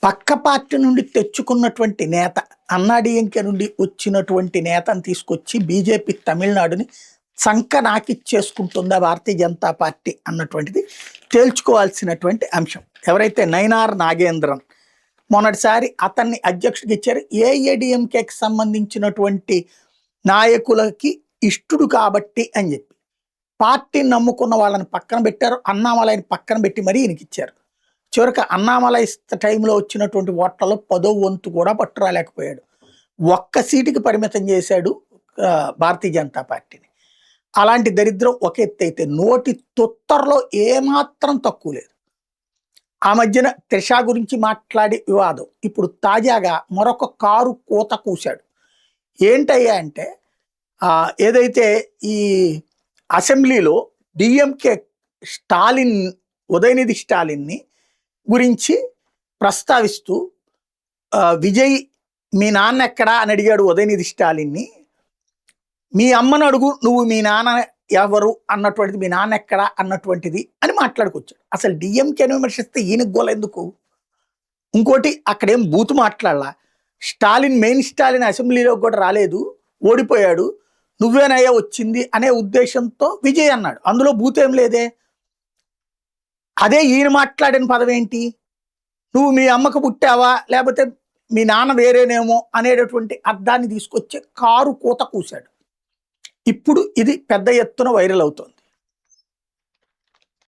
పక్క పార్టీ నుండి తెచ్చుకున్నటువంటి నేత, అన్నాడీఎంకే నుండి వచ్చినటువంటి నేతను తీసుకొచ్చి బీజేపీ తమిళనాడుని సంక నాకిచ్చేసుకుంటుందా భారతీయ జనతా పార్టీ అన్నటువంటిది తేల్చుకోవాల్సినటువంటి అంశం. ఎవరైతే నైనార్ నాగేంద్రన్ మొన్నటిసారి అతన్ని అధ్యక్షుడికి ఇచ్చారు. ఏఐఏడిఎంకేకి సంబంధించినటువంటి నాయకులకి ఇష్టడు కాబట్టి అని చెప్పి పార్టీని నమ్ముకున్న వాళ్ళని పక్కన పెట్టారు. అన్నామలైని పక్కన పెట్టి మరీ ఈయనకి ఇచ్చారు. చివరికి అన్నామలై టైంలో వచ్చినటువంటి ఓట్లలో 10వ వంతు కూడా పట్టురాలేకపోయాడు. ఒక్క సీటుకి పరిమితం చేశాడు భారతీయ జనతా పార్టీని. అలాంటి దరిద్రం ఒక ఎత్తు అయితే, నోటి తొత్తరలో ఏమాత్రం తక్కువ లేదు. ఆ మధ్యన త్రిష గురించి మాట్లాడి వివాదం, ఇప్పుడు తాజాగా మరొక కారు కూత కూశాడు. ఏంటయ్యా అంటే, ఏదైతే ఈ అసెంబ్లీలో డిఎంకే స్టాలిన్, ఉదయనిధి స్టాలిన్ని గురించి ప్రస్తావిస్తూ విజయ్ మీ నాన్న ఎక్కడా అని అడిగాడు ఉదయనిధి స్టాలిన్ని. మీ అమ్మను అడుగు, నువ్వు మీ నాన్న ఎవరు అన్నటువంటిది, మీ నాన్న ఎక్కడా అన్నటువంటిది అని మాట్లాడుకొచ్చాడు. అసలు డిఎంకేని విమర్శిస్తే ఈయనకు గోల ఎందుకు? ఇంకోటి, అక్కడేం బూతు మాట్లాడలా. స్టాలిన్, మెయిన్ స్టాలిన్ అసెంబ్లీలో కూడా రాలేదు, ఓడిపోయాడు, నువ్వేనయ్యా వచ్చింది అనే ఉద్దేశంతో విజయ్ అన్నాడు. అందులో బూతేం లేదే. అదే ఈయన మాట్లాడిన పదం ఏంటి? నువ్వు మీ అమ్మకు పుట్టావా లేకపోతే మీ నాన్న వేరేనేమో అనేటటువంటి అర్థాన్ని తీసుకొచ్చే కారు కూత కూశాడు. ఇప్పుడు ఇది పెద్ద ఎత్తున వైరల్ అవుతోంది.